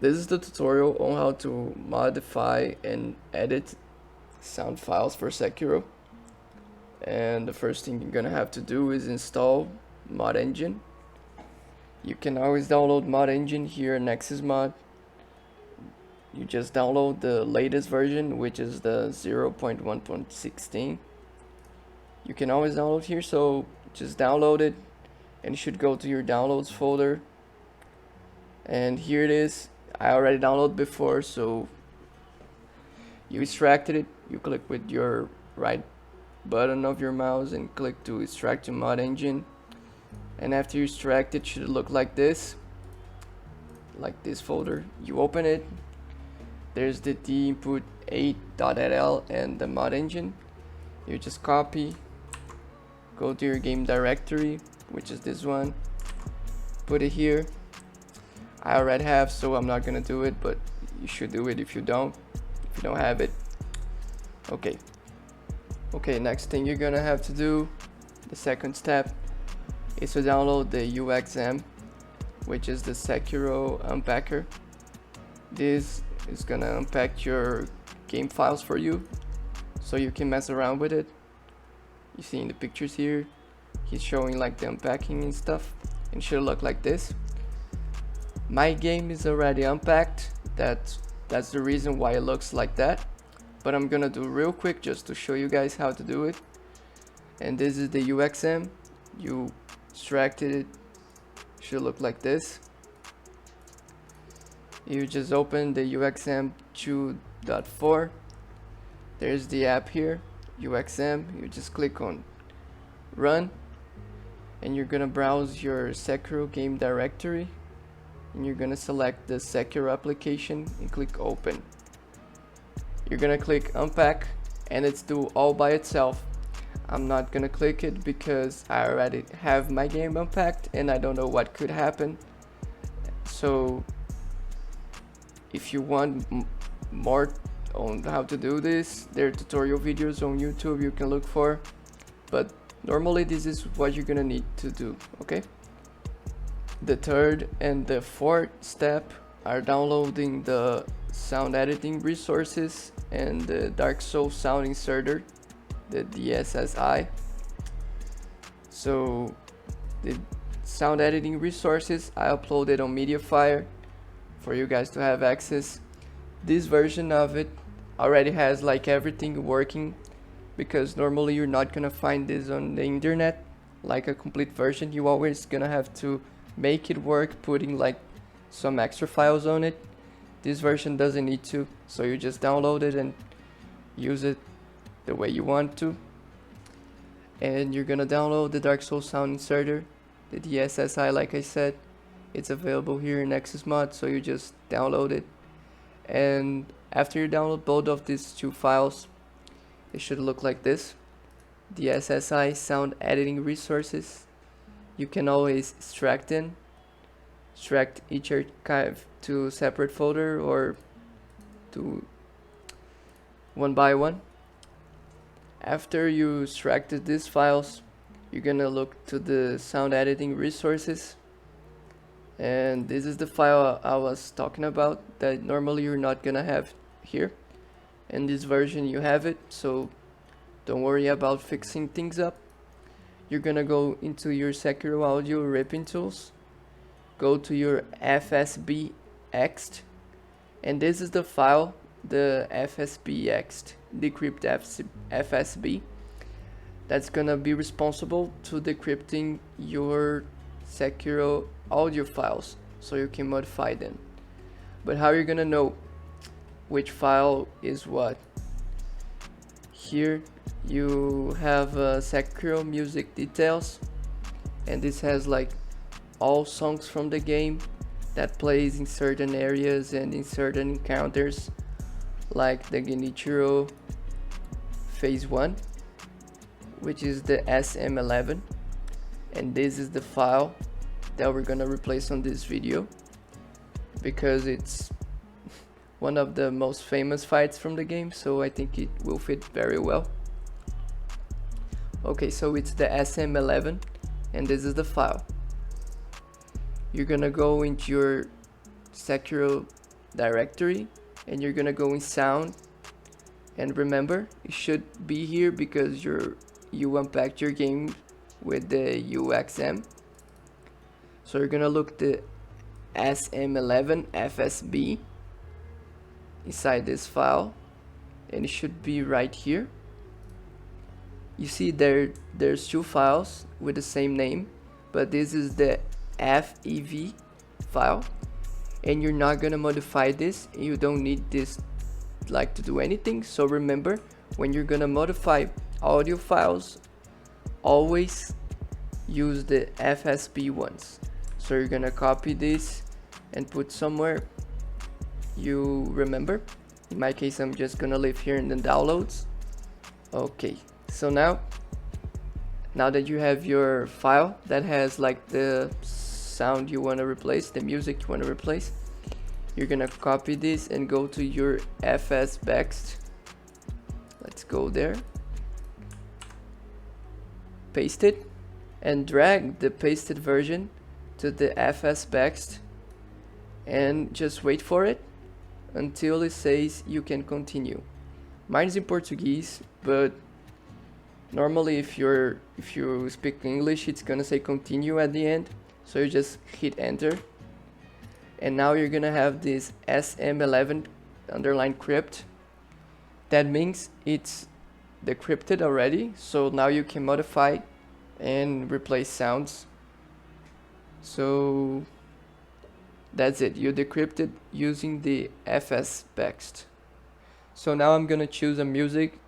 This is the tutorial on how to modify and edit sound files for Sekiro. And the first thing you're gonna have to do is install Mod Engine. You can always download Mod Engine here in Nexus Mod. You just download the latest version, which is the 0.1.16. You can always download here, so just download it and you should go to your downloads folder. And here it is. I already downloaded before, so you extracted it. You click with your right button of your mouse and click to extract to Mod Engine. And after you extract it, should look like this folder. You open it. There's the input 8.ll and the Mod Engine. You just copy, go to your game directory, which is this one, put it here. I already have, so I'm not gonna do it, but you should do it if you don't have it. Okay, next thing you're gonna have to do, the second step, is to download the UXM, which is the Sekiro Unpacker. This is gonna unpack your game files for you, so you can mess around with it. You see in the pictures here, he's showing like the unpacking and stuff, and should look like this. My game is already unpacked. That's the reason why it looks like that, but I'm gonna do real quick just to show you guys how to do it. And this is the UXM. You extracted it, should look like this. You just open the UXM 2.4. There's the app here, UXM. You just click on run, and you're gonna browse your Sekiro game directory, and you're gonna select the Sekiro application and click open. You're gonna click unpack, and it's do all by itself. I'm not gonna click it because I already have my game unpacked and I don't know what could happen. So if you want more on how to do this, there are tutorial videos on YouTube you can look for, but normally this is what you're gonna need to do. Okay, the third and the fourth step are downloading the sound editing resources and the Dark Souls sound inserter, the DSSI. So the sound editing resources I uploaded on Mediafire for you guys to have access. This version of it already has like everything working, because normally you're not gonna find this on the internet like a complete version. You always gonna have to make it work, putting like some extra files on it. This version doesn't need to, so you just download it and use it the way you want to. And you're gonna download the Dark Souls sound inserter, the DSSI, like I said. It's available here in Nexus Mod, so you just download it. And after you download both of these two files, it should look like this. The SSI sound editing resources. You can always extract each archive to a separate folder or to one by one. After you extracted these files, you're gonna look to the sound editing resources. And this is the file I was talking about that normally you're not gonna have here. In this version you have it, so don't worry about fixing things up. You're gonna go into your Sekiro audio ripping tools, go to your FSBX, and this is the file, the FSBX, Decrypt FSB, that's gonna be responsible to decrypting your Sekiro audio files so you can modify them. But how are you gonna know which file is what? Here you have Sekiro music details, and this has like all songs from the game that plays in certain areas and in certain encounters, like the Genichiro phase 1, which is the SM11, and this is the file that we're gonna replace on this video because it's one of the most famous fights from the game, so I think it will fit very well. Okay, so it's the SM11 and this is the file. You're gonna go into your Sekiro directory, and you're gonna go in sound. And remember, it should be here because you unpacked your game with the UXM. So you're gonna look the SM11 FSB inside this file, and it should be right here. You see there's two files with the same name, but this is the FEV file, and you're not gonna modify this. You don't need this like to do anything. So remember, when you're gonna modify audio files, always use the FSB ones. So you're gonna copy this and put somewhere you remember. In my case, I'm just gonna leave here in the downloads. Okay, so now that you have your file that has like the sound you want to replace, the music you want to replace, you're gonna copy this and go to your FSBext. Let's go there, paste it, and drag the pasted version to the FSBext, and just wait for it until it says you can continue. Mine is in Portuguese, but normally if you speak English, it's gonna say continue at the end. So you just hit enter, and now you're gonna have this SM11 underline crypt. That means it's decrypted already, so now you can modify and replace sounds. So that's it, you decrypted using the FSBext. So now I'm gonna choose a music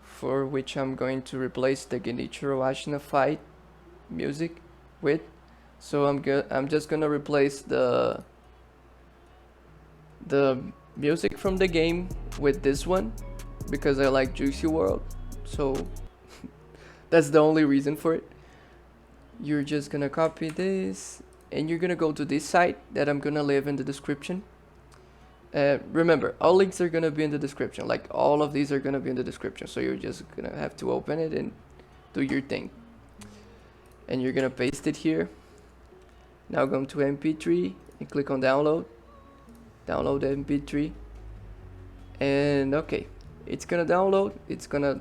for which I'm going to replace the Genichiro Ashina fight music with. So I'm just gonna replace the music from the game with this one because I like Juicy World. So that's the only reason for it. You're just gonna copy this and you're gonna go to this site that I'm gonna leave in the description. Remember, all links are gonna be in the description, like all of these are gonna be in the description, so you're just gonna have to open it and do your thing. And you're gonna paste it here. Now go to MP3 and click on download. Download the MP3. And okay, it's gonna download. It's gonna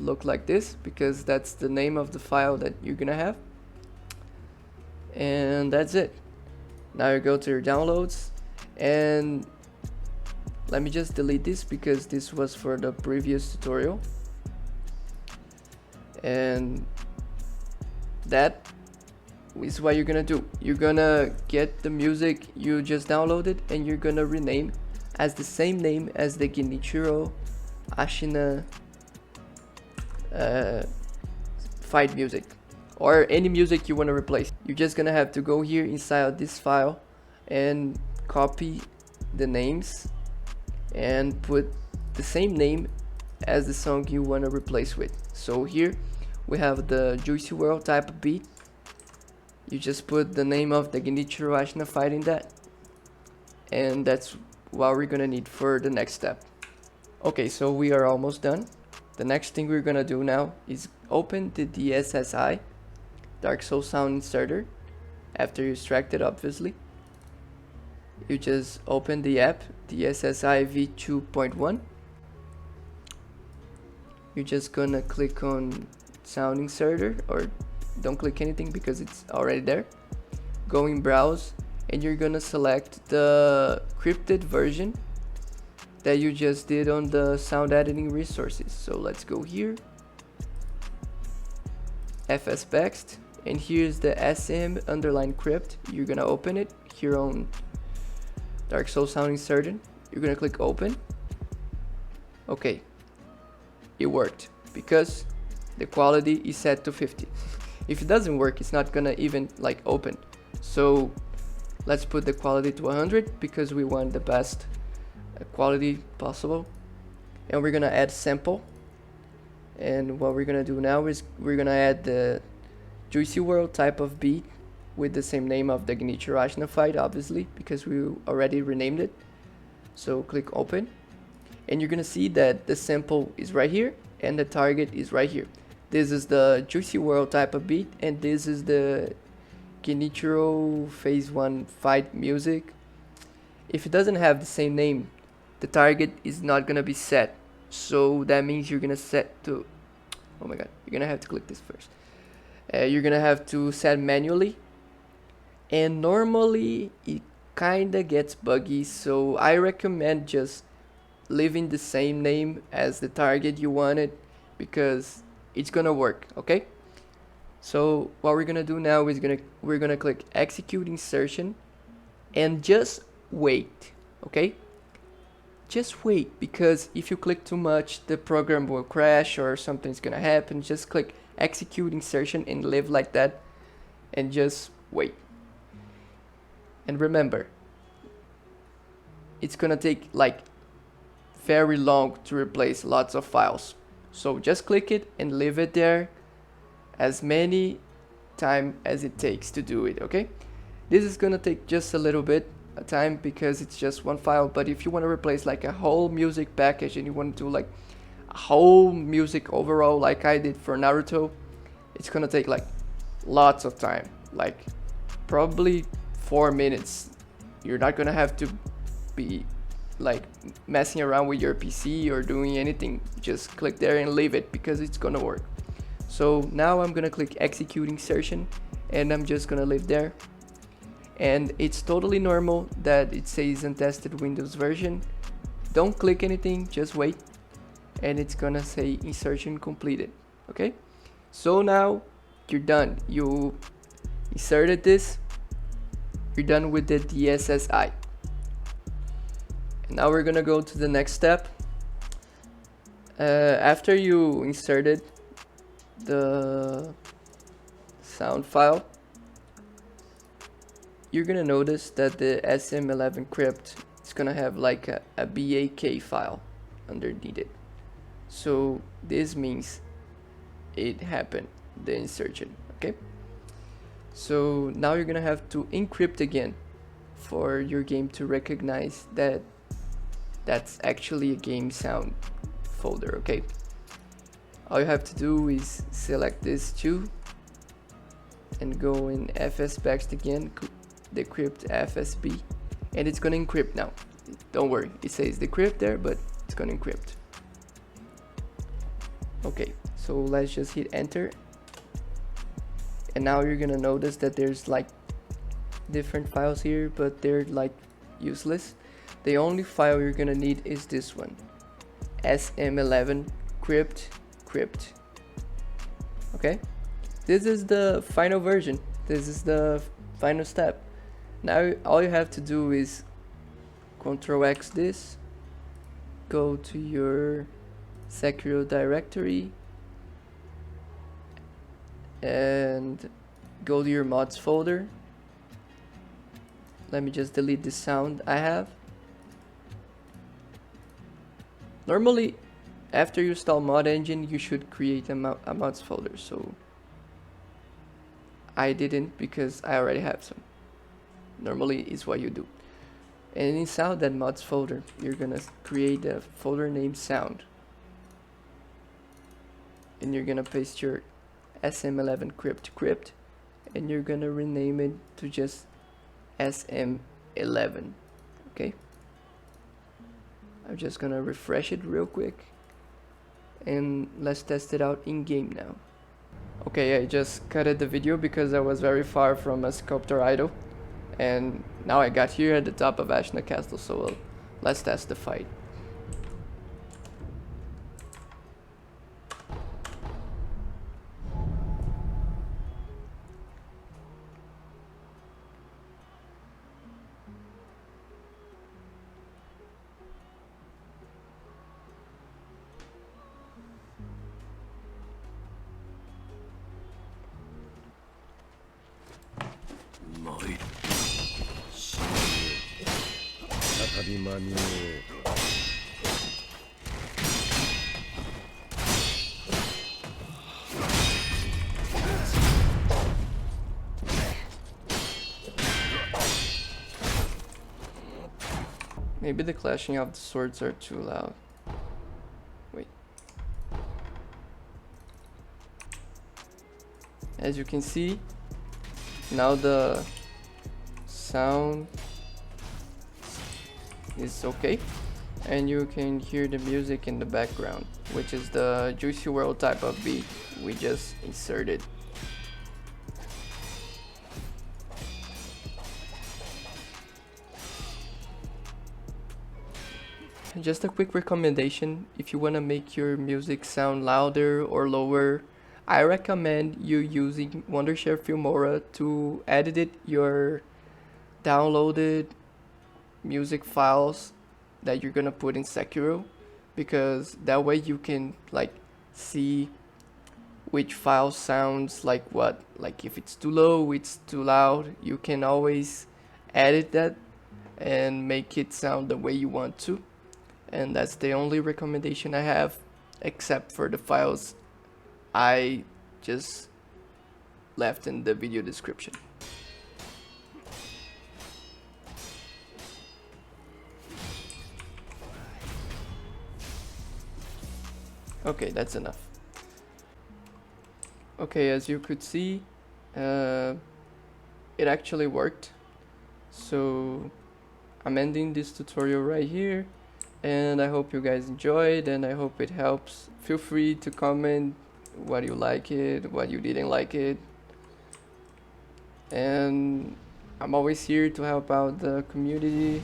look like this because that's the name of the file that you're gonna have. And that's it. Now you go to your downloads, and let me just delete this because this was for the previous tutorial. And that is what you're gonna do. You're gonna get the music you just downloaded and you're gonna rename as the same name as the Genichiro Ashina fight music, or any music you want to replace. You're just gonna have to go here inside this file and copy the names and put the same name as the song you want to replace with. So here we have the Juicy World type of beat. You just put the name of the Genichiro Ashina fight in that, and that's what we're gonna need for the next step. Okay, so we are almost done. The next thing we're gonna do now is open the DSSI, Dark Soul Sound Inserter. After you extract it, obviously, you just open the app, DSSI v2.1. You're just gonna click on Sound Inserter, or don't click anything because it's already there. Go in Browse, and you're gonna select the encrypted version that you just did on the sound editing resources. So let's go here, FSBext, and here's the SM_crypt. You're gonna open it here on Dark Soul Sound Inserted. You're gonna click open. Okay, it worked because the quality is set to 50. If it doesn't work, it's not gonna even like open. So let's put the quality to 100 because we want the best quality possible. And we're gonna add sample. And what we're gonna do now is we're gonna add the Juicy World type of beat with the same name of the Genichiro Ashina fight, obviously, because we already renamed it. So click open, and you're gonna see that the sample is right here and the target is right here. This is the Juicy World type of beat, and this is the Genichiro phase 1 fight music. If it doesn't have the same name, the target is not gonna be set. So that means you're gonna set to, oh my god, you're gonna have to click this first. You're gonna have to set manually, and normally it kinda gets buggy, so I recommend just leaving the same name as the target you wanted, because it's gonna work, okay? So what we're gonna do now is we're gonna click execute insertion and just wait, okay? Just wait, because if you click too much, the program will crash or something's gonna happen. Just click execute insertion and leave like that, and just wait. And remember, it's gonna take like very long to replace lots of files. So just click it and leave it there as many time as it takes to do it, okay? This is gonna take just a little bit of time because it's just one file, but if you want to replace like a whole music package and you want to do like a whole music overall like I did for Naruto, it's gonna take like lots of time, like probably 4 minutes. You're not gonna have to be like messing around with your PC or doing anything. Just click there and leave it because it's gonna work. So now I'm gonna click execute insertion and I'm just gonna leave there. And it's totally normal that it says untested Windows version. Don't click anything, just wait, and it's gonna say insertion completed, okay? So now you're done. You inserted this, you're done with the DSSI. Now we're gonna go to the next step. After you inserted the sound file, you're gonna notice that the SM11 crypt is gonna have like a BAK file underneath it. So this means it happened, the insertion, okay? So now you're gonna have to encrypt again for your game to recognize that that's actually a game sound folder, okay? All you have to do is select this too and go in fsbacked again, decrypt FSB, and it's gonna encrypt now. Don't worry, it says decrypt there, but it's gonna encrypt. Okay, so let's just hit enter, and now you're gonna notice that there's like different files here, but they're like useless. The only file you're gonna need is this one, SM11 crypt. Okay, this is the final version. This is the final step. Now all you have to do is Ctrl X this, go to your Sekiro directory and go to your mods folder. Let me just delete the sound I have. Normally, after you install mod engine, you should create a mods folder, so I didn't because I already have some. Normally is what you do. And inside that mods folder, you're gonna create a folder named sound, and you're gonna paste your SM11 crypt, and you're gonna rename it to just SM11. Okay, I'm just gonna refresh it real quick, and let's test it out in game now. Okay, I just cut the video because I was very far from a sculptor idol, and now I got here at the top of Ashna Castle, so let's test the fight. Maybe the clashing of the swords are too loud. Wait. As you can see, now the sound is okay, and you can hear the music in the background, which is the Juicy World type of beat we just inserted. Just a quick recommendation, if you want to make your music sound louder or lower, I recommend you using Wondershare Filmora to edit your downloaded music files that you're gonna put in Sekiro, because that way you can like see which file sounds like what. Like if it's too low, it's too loud, you can always edit that and make it sound the way you want to. And that's the only recommendation I have, except for the files I just left in the video description. Okay, that's enough. Okay, as you could see, it actually worked. So I'm ending this tutorial right here, and I hope you guys enjoyed, and I hope it helps. Feel free to comment what you like it, what you didn't like it, and I'm always here to help out the community.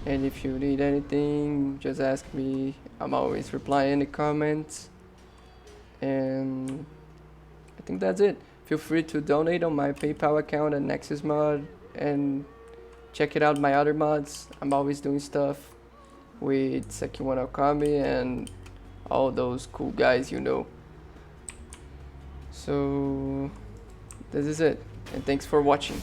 And if you need anything, just ask me. I'm always replying in the comments. And I think that's it. Feel free to donate on my PayPal account at Nexus Mod, and check it out my other mods. I'm always doing stuff with Sekiro Okami and all those cool guys, you know. So this is it, and thanks for watching.